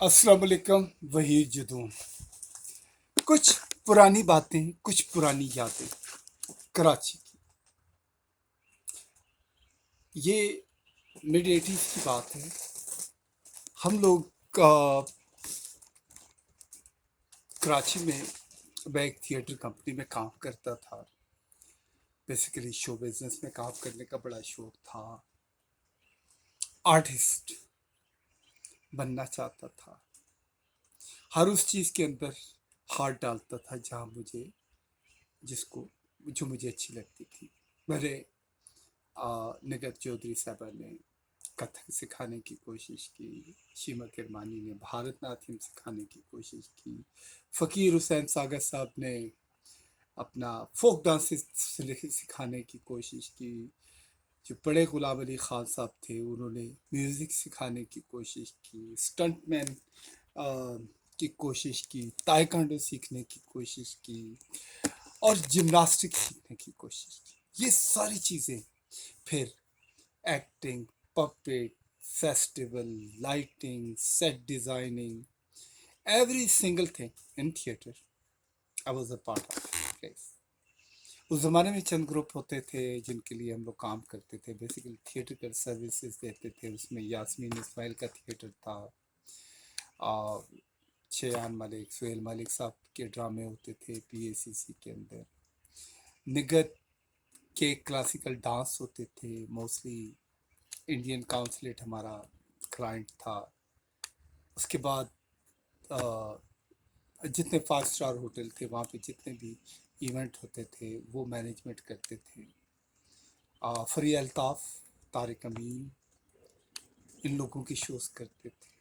अस्सलाम वालेकुम। वहीद जदून। कुछ पुरानी बातें, कुछ पुरानी यादें कराची की। ये मिड एटीज़ की बात है। हम लोग कराची में, मैं एक थिएटर कंपनी में काम करता था। बेसिकली शो बिजनेस में काम करने का बड़ा शौक था। आर्टिस्ट बनना चाहता था। हर उस चीज़ के अंदर हाथ डालता था जहाँ मुझे जिसको जो मुझे अच्छी लगती थी। मेरे निगत चौधरी साहबा ने कथक सिखाने की कोशिश की। शीमा किरमानी ने भारतनाट्यम सिखाने की कोशिश की। फ़कीर हुसैन सागर साहब ने अपना फोक डांस सिखाने की कोशिश की। जो बड़े गुलाम अली खान साहब थे, उन्होंने म्यूज़िक सिखाने की कोशिश की। स्टंटमैन की कोशिश की, ताइक्वांडो सीखने की कोशिश की और जिम्नास्टिक सीखने की कोशिश की। ये सारी चीज़ें, फिर acting, puppet, festival, lighting, set designing, every single thing in theater, I was a part of it. Guys. उस ज़माने में चंद ग्रुप होते थे जिनके लिए हम लोग काम करते थे। बेसिकली थिएटर का सर्विसेज देते थे। उसमें यास्मीन इस्माइल का थिएटर था, और शेयान मलिक, सुहेल मलिक साहब के ड्रामे होते थे पीएसीसी के अंदर। निगत के क्लासिकल डांस होते थे। मोस्टली इंडियन काउंसलेट हमारा क्लाइंट था। उसके बाद जितने 5 स्टार होटल थे, वहाँ पे जितने भी इवेंट होते थे वो मैनेजमेंट करते थे। फरी अल्ताफ़, तारिक अमीन, इन लोगों की शोज़ करते थे।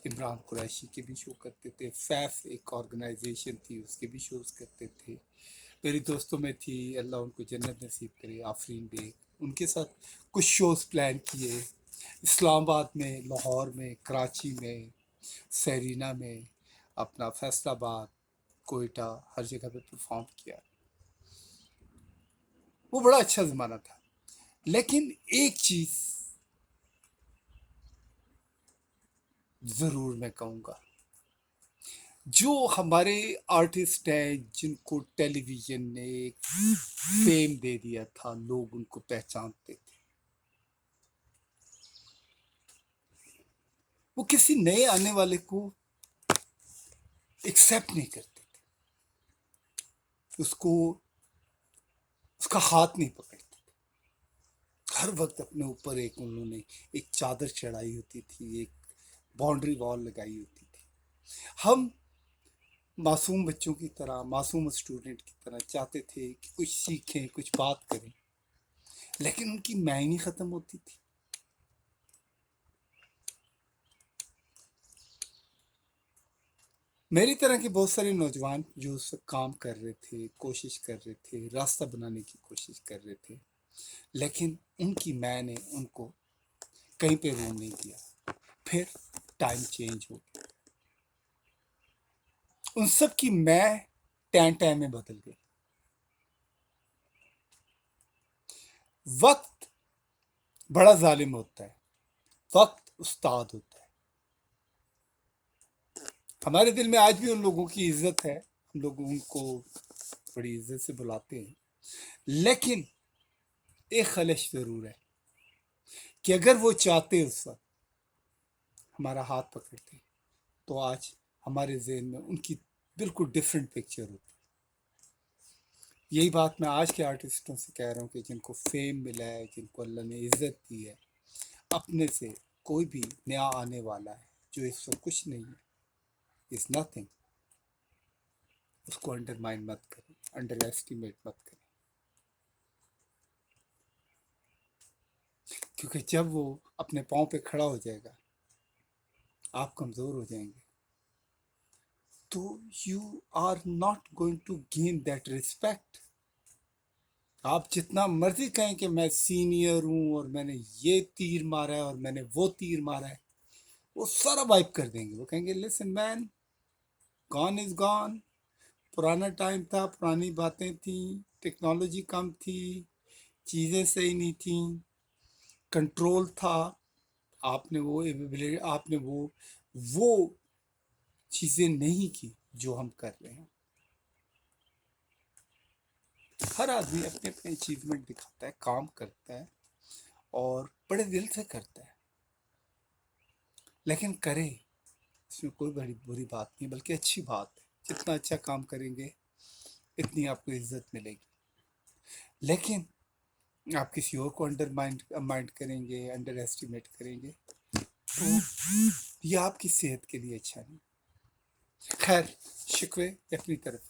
इमरान कुरैशी के भी शो करते थे। फैफ एक ऑर्गेनाइजेशन थी, उसके भी शोज़ करते थे। मेरी दोस्तों में थी, अल्लाह उनको जन्नत नसीब करे, आफरीन बेग। उनके साथ कुछ शोज़ प्लान किए। इस्लामाबाद में, लाहौर में, कराची में, सरीना में, अपना फैसलाबाद, कोयटा, हर जगह पे परफॉर्म किया। वो बड़ा अच्छा ज़माना था। लेकिन एक चीज़ ज़रूर मैं कहूँगा, जो हमारे आर्टिस्ट हैं जिनको टेलीविज़न ने एक फेम दे दिया था, लोग उनको पहचानते थे, वो किसी नए आने वाले को एक्सेप्ट नहीं करते थे। उसको उसका हाथ नहीं पकड़ते थे। हर वक्त अपने ऊपर एक उन्होंने एक चादर चढ़ाई होती थी, एक बाउंड्री वॉल लगाई होती थी। हम मासूम बच्चों की तरह, मासूम स्टूडेंट की तरह चाहते थे कि कुछ सीखें, कुछ बात करें, लेकिन उनकी मायने ख़त्म होती थी। मेरी तरह के बहुत सारे नौजवान जो उस वक्त काम कर रहे थे, कोशिश कर रहे थे, रास्ता बनाने की कोशिश कर रहे थे, लेकिन उनकी माँ ने उनको कहीं पे रूम नहीं दिया। फिर टाइम चेंज हो गया, उन सब की माँ टैन टैन में बदल गई। वक्त बड़ा जालिम होता है, वक्त उस्ताद होता है। हमारे दिल में आज भी उन लोगों की इज्जत है, हम लोग उनको बड़ी इज्जत से बुलाते हैं। लेकिन एक खलश जरूर है कि अगर वो चाहते उस वक्त हमारा हाथ पकड़ते, तो आज हमारे ज़हन में उनकी बिल्कुल डिफरेंट पिक्चर होती। यही बात मैं आज के आर्टिस्टों से कह रहा हूँ कि जिनको फेम मिला है, जिनको अल्लाह ने इज्जत दी है, अपने से कोई भी नया आने वाला है जो इस वक्त कुछ नहीं है, इज नथिंग, उसको अंडरमाइन मत करें, अंडर एस्टिमेट मत करें। क्योंकि जब वो अपने पाँव पे खड़ा हो जाएगा, आप कमज़ोर हो जाएंगे, तो you are not going to gain that respect. आप जितना मर्जी कहें कि मैं सीनियर हूं और मैंने ये तीर मारा है और मैंने वो तीर मारा है, वो सारा वाइप कर देंगे। वो कहेंगे listen man, gone is gone. पुराना टाइम था, पुरानी बातें थी, टेक्नोलॉजी कम थी, चीज़ें सही नहीं थी, कंट्रोल था। آپ نے وہ چیزیں نہیں کی جو ہم کر رہے ہیں. ہر آدمی اپنے اپنے اچیومنٹ دکھاتا ہے، کام کرتا ہے اور بڑے دل سے کرتا ہے، لیکن کرے اس میں کوئی بڑی بری بات نہیں، بلکہ اچھی بات ہے. جتنا اچھا کام کریں گے اتنی آپ کو عزت ملے گی. لیکن آپ کسی اور کو انڈر مائنڈ کریں گے، انڈر ایسٹیمیٹ کریں گے، تو یہ آپ کی صحت کے لیے اچھا نہیں. خیر، شکوے اپنی طرف.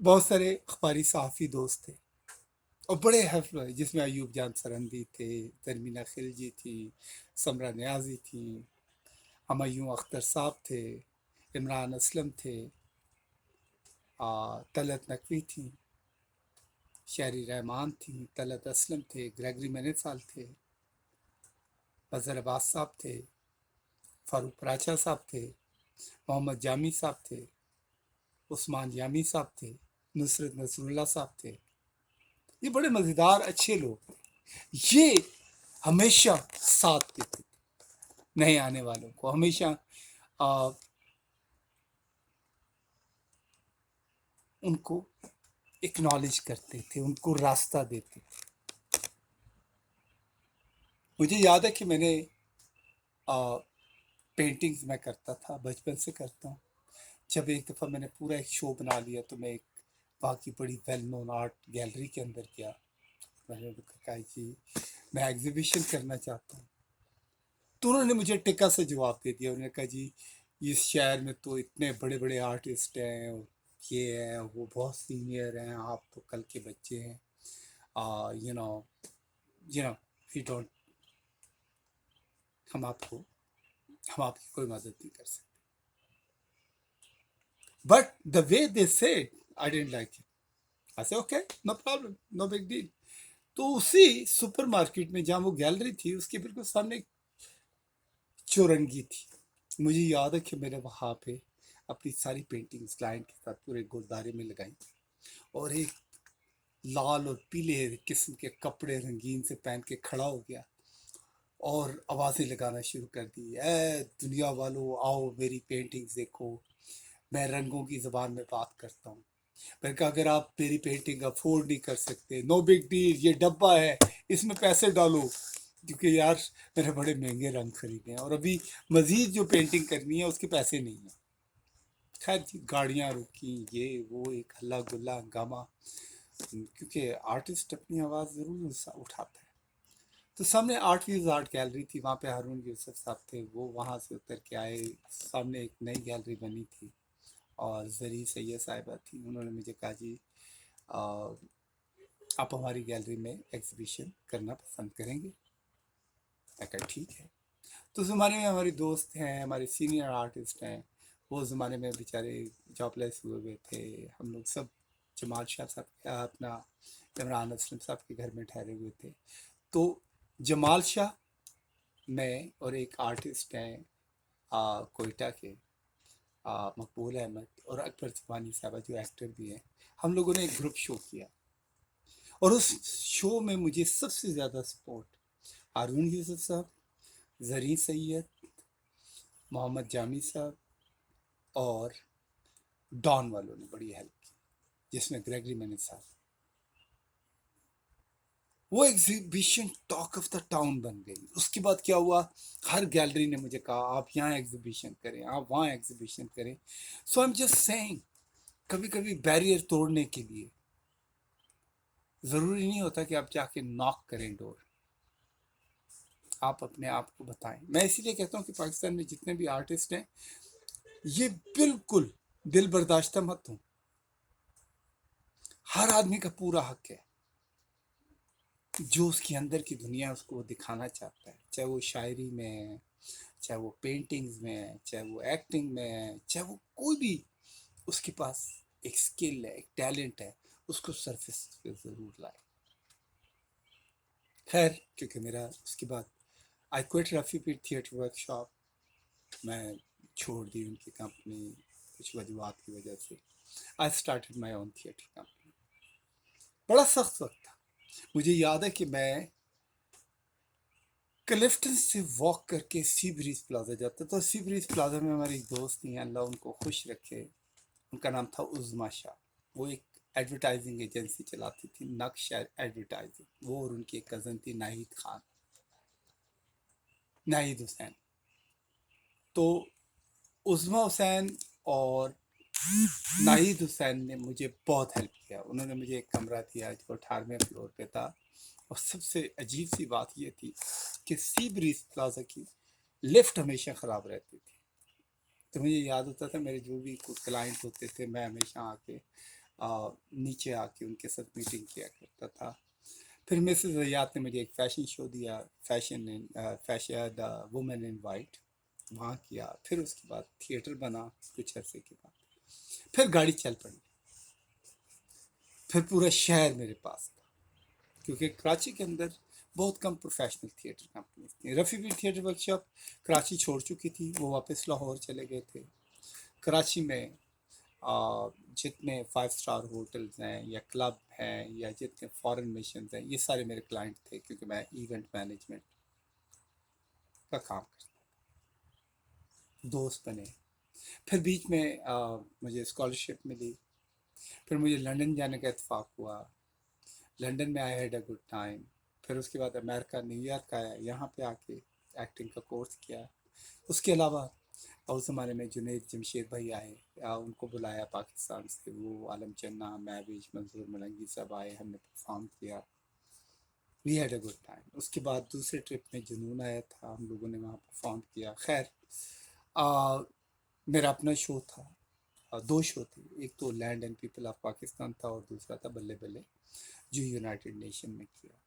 بہت سارے اخباری صحافی دوست تھے اور بڑے حفظ ہوئے، جس میں ایوب جان سرندی تھے، ترمینہ خلجی تھی، سمرہ نیازی تھی، ہمایوں اختر صاحب تھے، عمران اسلم تھے، طلعت نقوی تھیں، شہری رحمان تھیں، طلعت اسلم تھے، گریگری منیسال تھے، اظہر عباس صاحب تھے، فاروق پراچا صاحب تھے، محمد جامی صاحب تھے، عثمان یامی صاحب تھے، نصرت نصر اللہ صاحب تھے. یہ بڑے مزیدار اچھے لوگ تھے. یہ ہمیشہ ساتھ دیتے تھے نئے آنے والوں کو، ہمیشہ ان کو اکنالج کرتے تھے، ان کو راستہ دیتے تھے. مجھے یاد ہے کہ میں نے پینٹنگز میں کرتا تھا، بچپن سے کرتا ہوں. جب ایک دفعہ میں نے پورا ایک شو بنا لیا تو میں ایک باقی بڑی ویل نون آرٹ گیلری کے اندر گیا. میں نے کہا جی میں ایگزیبیشن کرنا چاہتا ہوں. تو انہوں نے مجھے ٹکا سے جواب دے دیا. انہوں نے کہا جی اس شہر میں تو اتنے بڑے بڑے آرٹسٹ ہیں، یہ ہیں، وہ بہت سینئر ہیں، آپ تو کل کے بچے ہیں، یو نو وی ڈونٹ، ہم آپ کی کوئی مدد نہیں کر سکتے. But the way they said I didn't like it. I said okay, no problem, no big deal. تو اسی سپر مارکیٹ میں جہاں وہ گیلری تھی اس کے بالکل سامنے ایک چورنگی تھی. مجھے یاد ہے کہ میں نے وہاں پہ اپنی ساری پینٹنگز لائن کے ساتھ پورے گلدارے میں لگائی اور ایک لال اور پیلے قسم کے کپڑے رنگین سے پہن کے کھڑا ہو گیا اور آوازیں لگانا شروع کر دی. اے دنیا والو آؤ میری پینٹنگز دیکھو، میں رنگوں کی زبان میں بات کرتا ہوں. میں کہا اگر آپ میری پینٹنگ افورڈ نہیں کر سکتے، نو بگ ڈیل، یہ ڈبہ ہے، اس میں پیسے ڈالو، کیونکہ یار میں نے بڑے مہنگے رنگ خریدے ہیں اور ابھی مزید جو پینٹنگ کرنی ہے اس کے پیسے نہیں ہیں. خیر جی، گاڑیاں رکی، یہ وہ ایک ہلا گلا ہنگامہ، کیونکہ آرٹسٹ اپنی آواز ضرور اٹھاتا ہے. تو سامنے آرٹ ویوز آرٹ گیلری تھی، وہاں پہ ہارون یوسف صاحب تھے، وہ وہاں سے اتر کے آئے. سامنے ایک نئی گیلری بنی تھی اور زرعی سید صاحبہ تھی. انہوں نے مجھے کہا جی آپ ہماری گیلری میں ایگزیبیشن کرنا پسند کریں گے؟ میں کہا ٹھیک ہے. تو زمانے میں ہمارے دوست ہیں، ہمارے سینئر آرٹسٹ ہیں، وہ زمانے میں بیچارے جاب لیس ہوئے ہوئے تھے. ہم لوگ سب جمال شاہ صاحب اپنا عمران اسلم صاحب کے گھر میں ٹھہرے ہوئے تھے. تو جمال شاہ، میں اور ایک آرٹسٹ ہیں کوئٹہ کے، مقبول احمد، اور اکبر زمانی صاحبہ جو ایکٹر بھی ہیں، ہم لوگوں نے ایک گروپ شو کیا. اور اس شو میں مجھے سب سے زیادہ سپورٹ ہارون یوسف صاحب، زرعی سید، محمد جامی صاحب اور ڈان والوں نے بڑی ہیلپ کی، جس میں گریگری منیسال. وہ exhibition talk of the town بن گئی. اس کے بعد کیا ہوا، ہر گیلری نے مجھے کہا آپ یہاں ایگزیبیشن کریں، آپ وہاں ایگزیبیشن کریں. سو آئی ایم جسٹ سیئنگ، کبھی کبھی بیریئر توڑنے کے لیے ضروری نہیں ہوتا کہ آپ جا کے ناک کریں ڈور، آپ اپنے آپ کو بتائیں. میں اسی لیے کہتا ہوں کہ پاکستان میں جتنے بھی آرٹسٹ ہیں یہ بالکل دل برداشتہ مت ہوں. ہر آدمی کا پورا حق ہے جو اس کے اندر کی دنیا اس کو وہ دکھانا چاہتا ہے، چاہے وہ شاعری میں ہے، چاہے وہ پینٹنگز میں ہے، چاہے وہ ایکٹنگ میں ہے، چاہے وہ کوئی بھی اس کے پاس ایک سکل ہے، ایک ٹیلنٹ ہے، اس کو سرفیس پہ ضرور لائے. خیر، کیونکہ میرا اس کے بعد I quit Rafi Peer theatre workshop, میں چھوڑ دی ان کی کمپنی کچھ وجوہات کی وجہ سے. I started my own theatre company. بڑا سخت وقت تھا. مجھے یاد ہے کہ میں क्लिफ्टन से वॉक करके सी ब्रीज प्लाजा जाता, तो सी ब्रीज प्लाजा में हमारी एक दोस्त थी, अल्लाह उनको खुश रखे, उनका नाम था उज़मा शाह। वो एक एडवर्टाइजिंग एजेंसी चलाती थी, नक्श एडवर्टाइजिंग, वो और उनकी एक कज़न थी नाहिद खान, नाहिद हुसैन। तो उज़मा हुसैन और नाहिद हुसैन ने मुझे बहुत हेल्प किया। उन्होंने मुझे एक कमरा दिया जो 18वें फ्लोर पे था, और सबसे अजीब सी बात ये थी कि सी ब्रीज प्लाजा की लिफ्ट हमेशा ख़राब रहती थी। तो मुझे याद होता था, मेरे जो भी कुछ क्लाइंट होते थे, मैं हमेशा आके नीचे आके उनके साथ मीटिंग किया करता था। फिर मिसेस ज़ियात ने मुझे एक फ़ैशन शो दिया, फैशन वुमेन इन वाइट, वहाँ किया। फिर उसके बाद थिएटर बना कुछ अरसे के बाद, फिर गाड़ी चल पड़ी, फिर पूरा शहर मेरे पास था, क्योंकि कराची के अंदर बहुत कम प्रोफेशनल थिएटर कंपनीज थी। Rafi bill theatre workshop Karachi छोड़ चुकी थी, वो वापस लाहौर चले गए थे। कराची में जितने 5 स्टार होटल्स हैं या क्लब हैं या जितने फॉरेन मिशन हैं, ये सारे मेरे क्लाइंट थे, क्योंकि मैं इवेंट मैनेजमेंट का काम करता। दोस्त बने, फिर बीच में मुझे स्कॉलरशिप मिली, फिर मुझे लंदन जाने का इत्तेफाक हुआ। लंदन में I had a good time. फिर उसके बाद अमेरिका न्यूयॉर्क आया, यहाँ पे आके एक्टिंग का कोर्स किया। उसके अलावा उस ज़माने में जुनैद जमशेद भाई आए, उनको बुलाया पाकिस्तान से, वो आलम चन्ना, महविश, मंसूर मलंगी सब आए, हमने परफॉर्म किया। We had a good time. उसके बाद दूसरे ट्रिप में जुनून आया था, हम लोगों ने वहाँ परफॉर्म किया। खैर, मेरा अपना शो था, 2 शो थे, एक तो land and people of Pakistan था और दूसरा था बल्ले बल्ले, जो यूनाइटेड नेशन में किया।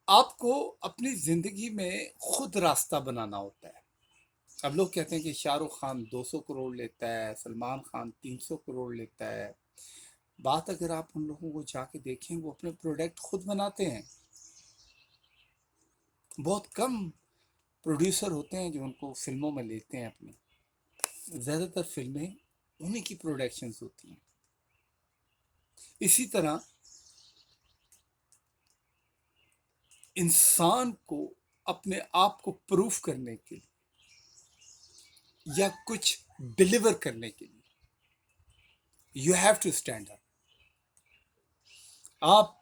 आपको अपनी ज़िंदगी में खुद रास्ता बनाना होता है। अब लोग कहते हैं कि शाहरुख खान 200 करोड़ लेता है, सलमान खान 300 करोड़ लेता है। बात अगर आप उन लोगों को जाके देखें, वो अपने प्रोडक्ट खुद बनाते हैं। बहुत कम प्रोड्यूसर होते हैं जो उनको फिल्मों में लेते हैं अपनी, ज़्यादातर फिल्में उन्हीं की प्रोडक्शंस होती हैं। इसी तरह इंसान को अपने आप को प्रूफ करने के लिए या कुछ डिलीवर करने के लिए you have to stand up. आप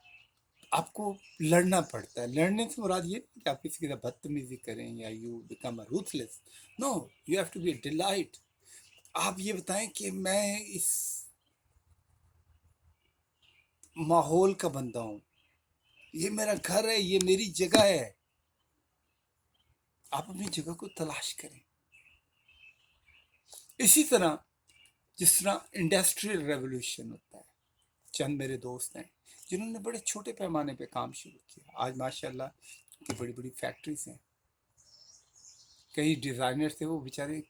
आपको लड़ना पड़ता है। लड़ने से मुराद ये नहीं कि आप किसी के साथ बदतमीजी करें या you become a ruthless. No, you have to be delight. आप ये बताएं कि मैं इस माहौल का बंदा हूं, ये मेरा घर है, ये मेरी जगह है। आप अपनी जगह को तलाश करें। इसी तरह जिस तरह इंडस्ट्रियल रेवोल्यूशन होता है, चंद मेरे दोस्त हैं जिन्होंने बड़े छोटे पैमाने पे काम शुरू किया, आज माशाल्लाह की बड़ी बड़ी फैक्ट्रीज हैं। कई डिज़ाइनर थे, वो बेचारे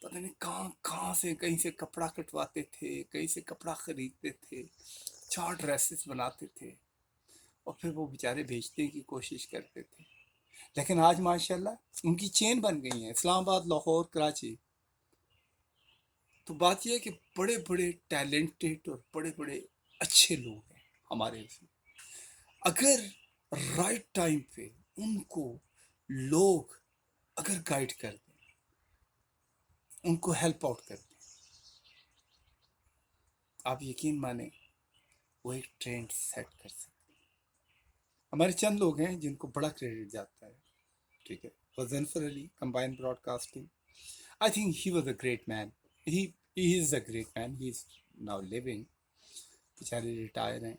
पता नहीं कहाँ कहाँ से, कहीं से कपड़ा कटवाते थे, कहीं से कपड़ा खरीदते थे, 4 ड्रेसेस बनाते थे, और फिर वो बेचारे बेचने की कोशिश करते थे। लेकिन आज माशाल्लाह उनकी चेन बन गई है, इस्लामाबाद, लाहौर, कराची। तो बात यह है कि बड़े बड़े टैलेंटेड और बड़े बड़े अच्छे लोग हैं हमारे इसमें। अगर राइट टाइम पे उनको लोग अगर गाइड कर दें, उनको हेल्प आउट कर दें, आप यकीन माने वो एक ट्रेंड सेट कर सकते हैं। हमारे चंद लोग हैं जिनको बड़ा क्रेडिट जाता है, ठीक है। Ghazanfar Ali, combined broadcasting, I think he was a great man. He is a great man, he is now living. बेचारे रिटायर हैं,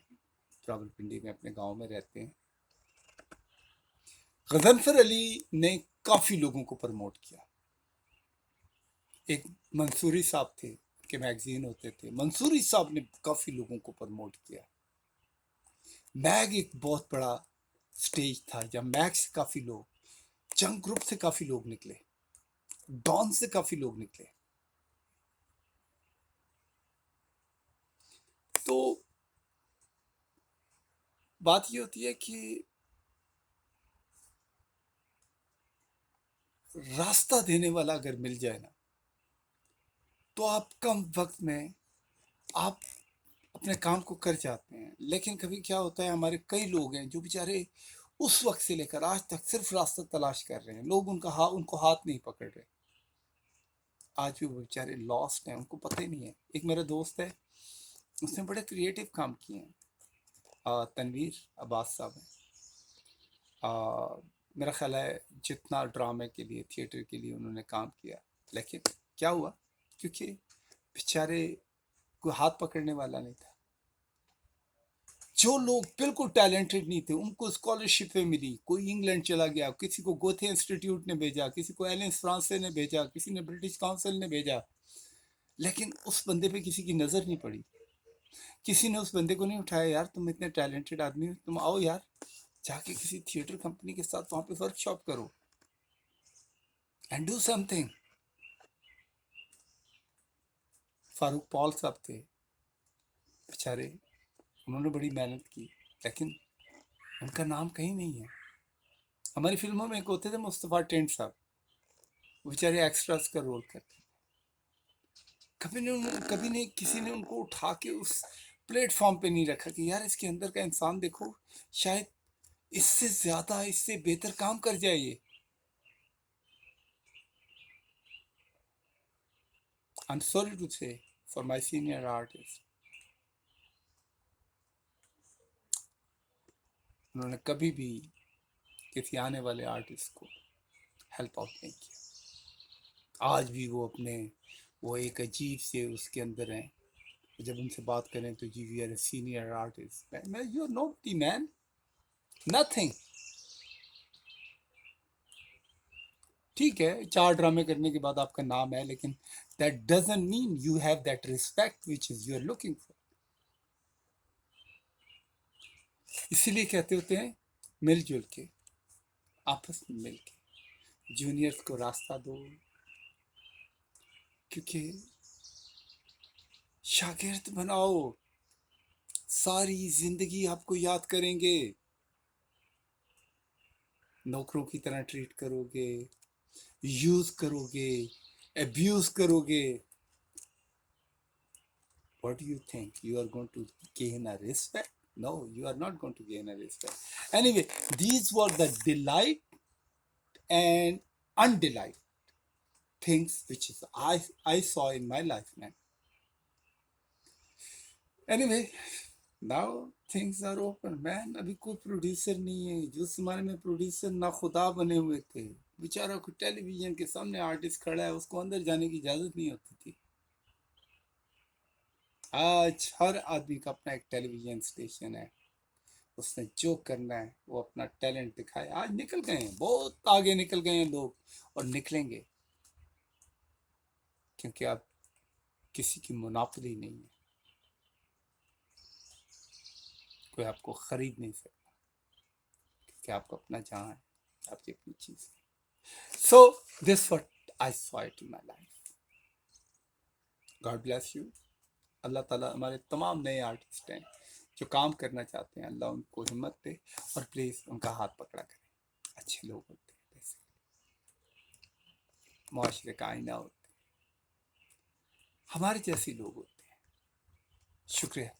रावलपिंडी में अपने गांव में रहते हैं। गज़नफ़र अली ने काफ़ी लोगों को प्रमोट किया। एक मंसूरी साहब थे, के मैगजीन होते थे, मंसूरी साहब ने काफ़ी लोगों को प्रमोट किया। मैग एक बहुत बड़ा स्टेज था जब मैग से काफ़ी लोग, जंग ग्रुप से काफ़ी लोग निकले, डॉन से काफ़ी लोग निकले। तो बात ये होती है कि रास्ता देने वाला अगर मिल जाए ना, तो आप कम वक्त में आप اپنے کام کو کر جاتے ہیں، لیکن کبھی کیا ہوتا ہے ہمارے کئی لوگ ہیں جو بیچارے اس وقت سے لے کر آج تک صرف راستہ تلاش کر رہے ہیں، لوگ ان کو ہاتھ نہیں پکڑ رہے، آج بھی وہ بیچارے لاسٹ ہیں، ان کو پتہ ہی نہیں ہے۔ ایک میرا دوست ہے، اس نے بڑے کریٹیو کام کیے ہیں، تنویر عباس صاحب ہیں، میرا خیال ہے جتنا ڈرامے کے لیے، تھیٹر کے لیے انہوں نے کام کیا، لیکن کیا ہوا، کیونکہ بیچارے کوئی ہاتھ پکڑنے والا نہیں تھا۔ جو لوگ بالکل ٹیلنٹڈ نہیں تھے ان کو اسکالرشپیں ملی، کوئی انگلینڈ چلا گیا، کسی کو گوتھے انسٹیٹیوٹ نے بھیجا، کسی کو ایلنس فرانسے نے بھیجا، کسی نے برٹش کاؤنسل نے بھیجا، لیکن اس بندے پہ کسی کی نظر نہیں پڑی، کسی نے اس بندے کو نہیں اٹھایا، یار تم اتنے ٹیلنٹڈ آدمی ہو، تم آؤ یار جا کے کسی تھیٹر کمپنی کے ساتھ وہاں پہ ورک شاپ کرو اینڈ ڈو سم تھنگ۔ فاروق پال صاحب تھے بیچارے، انہوں نے بڑی محنت کی، لیکن ان کا نام کہیں نہیں ہے۔ ہماری فلموں میں ایک ہوتے تھے مصطفیٰ ٹینڈ صاحب، وہ بیچارے ایکسٹراز کا رول کرتے، کبھی نہیں کسی نے ان کو اٹھا کے اس پلیٹ فارم پہ نہیں رکھا کہ یار اس کے اندر کا انسان دیکھو، شاید اس سے زیادہ، اس سے بہتر کام کر جائے یہ۔ I'm sorry to say for my senior artist، انہوں نے کبھی بھی کسی آنے والے آرٹسٹ کو ہیلپ آؤٹ نہیں کیا۔ آج بھی وہ ایک عجیب سے اس کے اندر ہیں، جب ان سے بات کریں تو جی we are a senior artist, you are not the man, nothing. ٹھیک ہے 4 ڈرامے کرنے کے بعد آپ کا نام ہے، لیکن that doesn't mean you have that respect which is you are looking for. اسی لیے کہتے ہوتے ہیں مل جل کے، آپس میں مل کے جونیئرز کو راستہ دو، کیونکہ شاگرد بناؤ، ساری زندگی آپ کو یاد کریں گے، نوکروں کی طرح ٹریٹ کرو گے، یوز کرو گے، ابیوز کرو گے۔ What do you think? You are going to gain a respect? No, you are not going to gain a respect. Anyway, these were the delight and undelight things which is I saw in my life, man. Anyway, now things are open, man. ابھی کوئی producer نہیں ہے، جو زمانے میں producer نا خدا بنے ہوئے تھے، بیچارہ کو ٹیلی ویژن کے سامنے آرٹسٹ کھڑا ہے، اس کو اندر جانے کی اجازت نہیں ہوتی تھی۔ آج ہر آدمی کا اپنا ایک ٹیلی ویژن اسٹیشن ہے، اس نے جو کرنا ہے وہ اپنا ٹیلنٹ دکھائے۔ آج نکل گئے ہیں، بہت آگے نکل گئے ہیں لوگ، اور نکلیں گے، کیونکہ اب کسی کی مناپلی نہیں ہے، کوئی آپ کو خرید نہیں سکتا، کیونکہ آپ کو اپنا جہاں ہے، آپ کی اپنی چیز ہے۔ So this what I saw it in my life. God bless you. اللہ تعالیٰ ہمارے تمام نئے آرٹسٹ ہیں جو کام کرنا چاہتے ہیں، اللہ ان کو ہمت دے، اور پلیز ان کا ہاتھ پکڑا کریں۔ اچھے لوگ ہوتے ہیں، جیسے معاشرے کا آئینہ ہوتے ہیں، ہمارے جیسے لوگ ہوتے ہیں۔ شکریہ۔